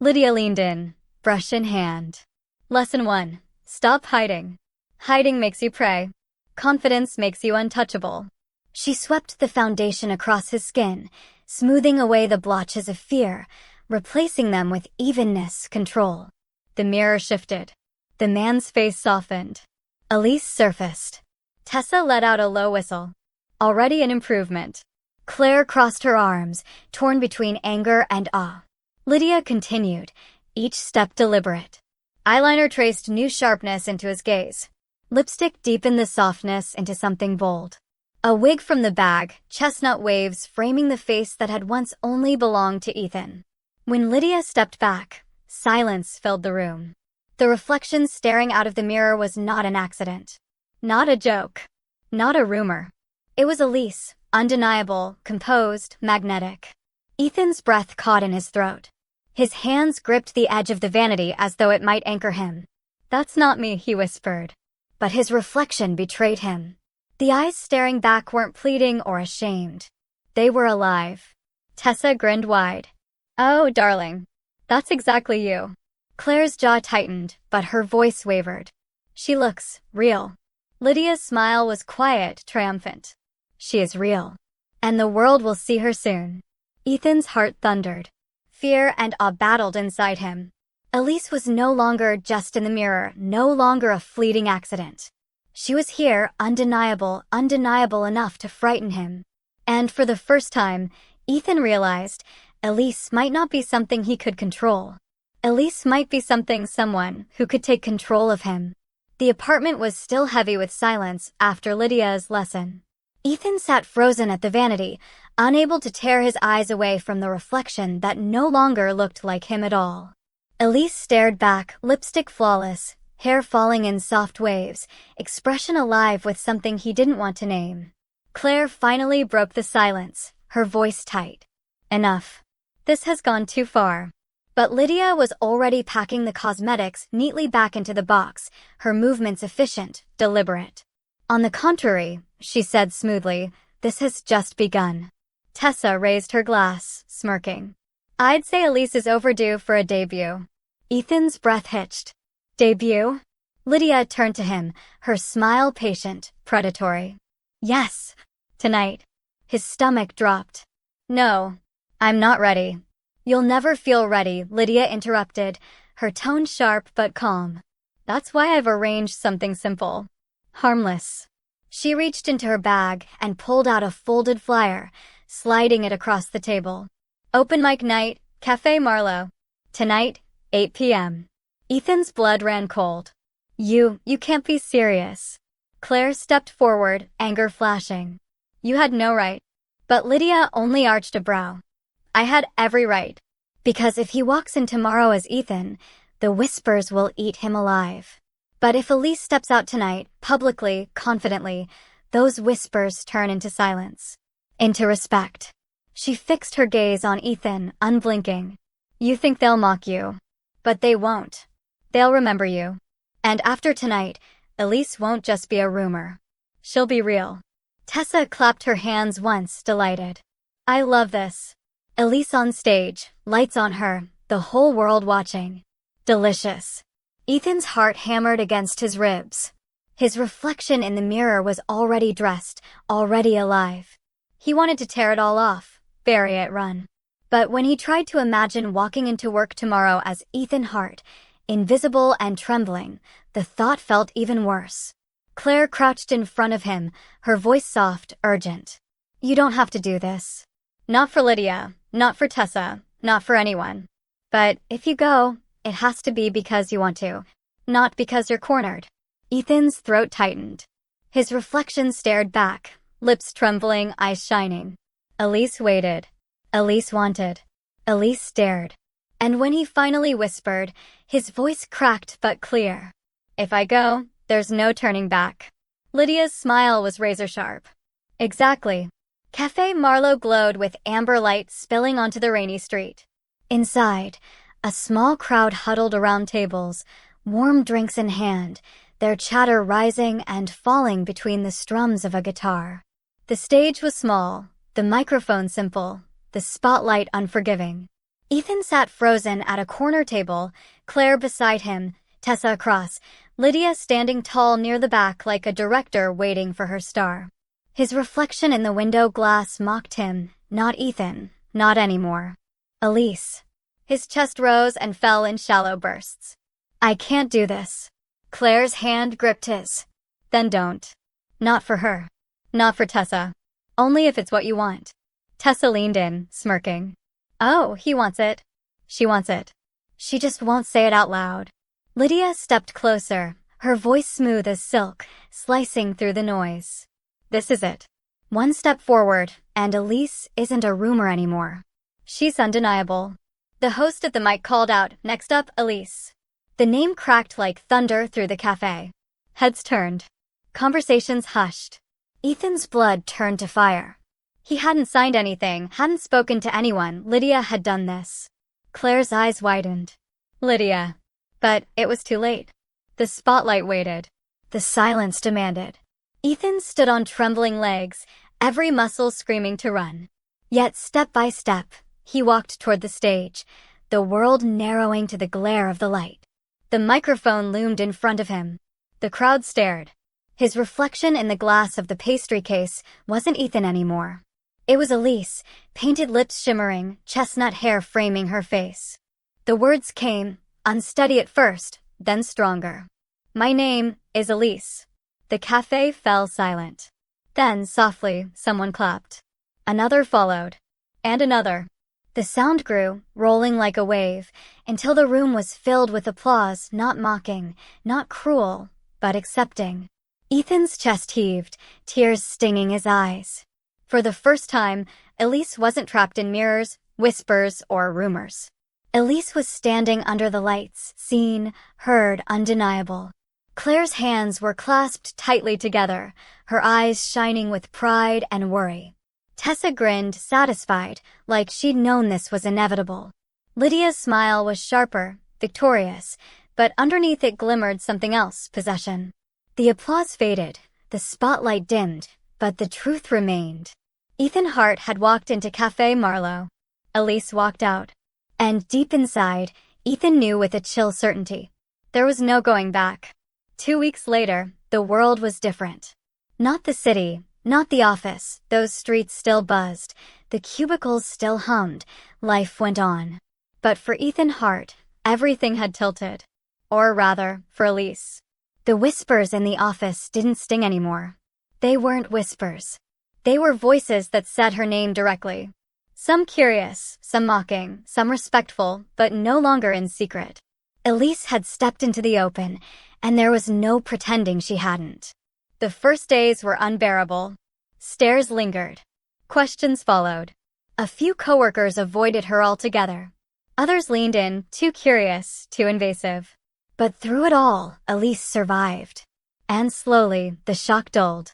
Lydia leaned in, brush in hand. Lesson 1. Stop hiding. Hiding makes you prey. Confidence makes you untouchable. She swept the foundation across his skin, smoothing away the blotches of fear, replacing them with evenness, control. The mirror shifted. The man's face softened. Elise surfaced. Tessa let out a low whistle. Already an improvement. Claire crossed her arms, torn between anger and awe. Lydia continued, each step deliberate. Eyeliner traced new sharpness into his gaze. Lipstick deepened the softness into something bold. A wig from the bag, chestnut waves framing the face that had once only belonged to Ethan. When Lydia stepped back, silence filled the room. The reflection staring out of the mirror was not an accident. Not a joke. Not a rumor. It was Elise, undeniable, composed, magnetic. Ethan's breath caught in his throat. His hands gripped the edge of the vanity as though it might anchor him. "That's not me," he whispered. But his reflection betrayed him. The eyes staring back weren't pleading or ashamed. They were alive. Tessa grinned wide. "Oh, darling. That's exactly you." Claire's jaw tightened, but her voice wavered. "She looks real." Lydia's smile was quiet, triumphant. "She is real. And the world will see her soon." Ethan's heart thundered. Fear and awe battled inside him. Elise was no longer just in the mirror, no longer a fleeting accident. She was here, undeniable enough to frighten him. And for the first time, Ethan realized Elise might not be something he could control. Elise might be someone who could take control of him. The apartment was still heavy with silence after Lydia's lesson. Ethan sat frozen at the vanity, unable to tear his eyes away from the reflection that no longer looked like him at all. Elise stared back, lipstick flawless, hair falling in soft waves, expression alive with something he didn't want to name. Claire finally broke the silence, her voice tight. "Enough. This has gone too far." But Lydia was already packing the cosmetics neatly back into the box, her movements efficient, deliberate. "On the contrary," she said smoothly, "this has just begun." Tessa raised her glass, smirking. "I'd say Elise is overdue for a debut." Ethan's breath hitched. "Debut?" Lydia turned to him, her smile patient, predatory. "Yes. Tonight." His stomach dropped. "No. I'm not ready." "You'll never feel ready," Lydia interrupted, her tone sharp but calm. "That's why I've arranged something simple. Harmless." She reached into her bag and pulled out a folded flyer, sliding it across the table. "Open mic night, Café Marlowe. Tonight, 8 p.m. Ethan's blood ran cold. You can't be serious." Claire stepped forward, anger flashing. "You had no right." But Lydia only arched a brow. "I had every right. Because if he walks in tomorrow as Ethan, the whispers will eat him alive. But if Elise steps out tonight, publicly, confidently, those whispers turn into silence. Into respect." She fixed her gaze on Ethan, unblinking. "You think they'll mock you. But they won't. They'll remember you. And after tonight, Elise won't just be a rumor. She'll be real." Tessa clapped her hands once, delighted. "I love this. Elise on stage, lights on her, the whole world watching. Delicious." Ethan's heart hammered against his ribs. His reflection in the mirror was already dressed, already alive. He wanted to tear it all off, bury it, run. But when he tried to imagine walking into work tomorrow as Ethan Hart, invisible and trembling, the thought felt even worse. Claire crouched in front of him, her voice soft, urgent. "You don't have to do this. Not for Lydia, not for Tessa, not for anyone. But if you go, it has to be because you want to, not because you're cornered." Ethan's throat tightened. His reflection stared back, lips trembling, eyes shining. Elise waited. Elise wanted. Elise stared. And when he finally whispered, his voice cracked but clear. "If I go, there's no turning back." Lydia's smile was razor-sharp. "Exactly." Café Marlowe glowed with amber light spilling onto the rainy street. Inside, a small crowd huddled around tables, warm drinks in hand, their chatter rising and falling between the strums of a guitar. The stage was small, the microphone simple, the spotlight unforgiving. Ethan sat frozen at a corner table, Claire beside him, Tessa across, Lydia standing tall near the back like a director waiting for her star. His reflection in the window glass mocked him, not Ethan, not anymore. Elise. His chest rose and fell in shallow bursts. I can't do this. Claire's hand gripped his. Then don't. Not for her. Not for Tessa. Only if it's what you want. Tessa leaned in, smirking. Oh, he wants it. She wants it. She just won't say it out loud. Lydia stepped closer, her voice smooth as silk, slicing through the noise. This is it. One step forward, and Elise isn't a rumor anymore. She's undeniable. The host at the mic called out, next up, Elise. The name cracked like thunder through the cafe. Heads turned. Conversations hushed. Ethan's blood turned to fire. He hadn't signed anything, hadn't spoken to anyone. Lydia had done this. Claire's eyes widened. Lydia. But it was too late. The spotlight waited. The silence demanded. Ethan stood on trembling legs, every muscle screaming to run. Yet step by step, he walked toward the stage, the world narrowing to the glare of the light. The microphone loomed in front of him. The crowd stared. His reflection in the glass of the pastry case wasn't Ethan anymore. It was Elise, painted lips shimmering, chestnut hair framing her face. The words came, unsteady at first, then stronger. My name is Elise. The cafe fell silent. Then, softly, someone clapped. Another followed. And another. The sound grew, rolling like a wave, until the room was filled with applause, not mocking, not cruel, but accepting. Ethan's chest heaved, tears stinging his eyes. For the first time, Elise wasn't trapped in mirrors, whispers, or rumors. Elise was standing under the lights, seen, heard, undeniable. Claire's hands were clasped tightly together, her eyes shining with pride and worry. Tessa grinned, satisfied, like she'd known this was inevitable. Lydia's smile was sharper, victorious, but underneath it glimmered something else, possession. The applause faded, the spotlight dimmed, but the truth remained. Ethan Hart had walked into Café Marlowe. Elise walked out. And deep inside, Ethan knew with a chill certainty. There was no going back. 2 weeks later, the world was different. Not the city, not the office, those streets still buzzed, the cubicles still hummed, life went on. But for Ethan Hart, everything had tilted. Or rather, for Elise. The whispers in the office didn't sting anymore. They weren't whispers. They were voices that said her name directly. Some curious, some mocking, some respectful, but no longer in secret. Elise had stepped into the open, and there was no pretending she hadn't. The first days were unbearable. Stares lingered. Questions followed. A few coworkers avoided her altogether. Others leaned in, too curious, too invasive. But through it all, Elise survived. And slowly, the shock dulled.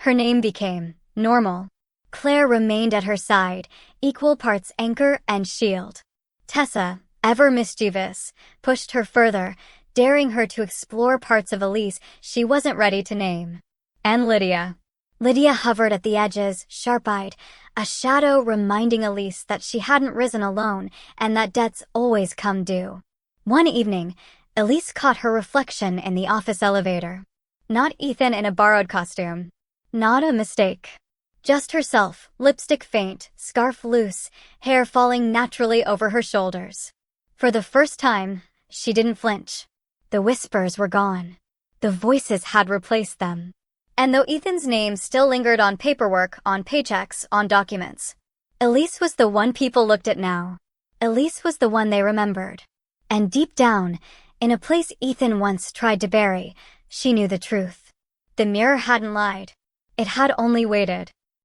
Her name became normal. Claire remained at her side, equal parts anchor and shield. Tessa, ever mischievous, pushed her further, daring her to explore parts of Elise she wasn't ready to name. And Lydia. Lydia hovered at the edges, sharp-eyed, a shadow reminding Elise that she hadn't risen alone and that debts always come due. One evening, Elise caught her reflection in the office elevator. Not Ethan in a borrowed costume. Not a mistake. Just herself, lipstick faint, scarf loose, hair falling naturally over her shoulders. For the first time, she didn't flinch. The whispers were gone. The voices had replaced them. And though Ethan's name still lingered on paperwork, on paychecks, on documents, Elise was the one people looked at now. Elise was the one they remembered. And deep down, in a place Ethan once tried to bury, she knew the truth. The mirror hadn't lied. It had only waited.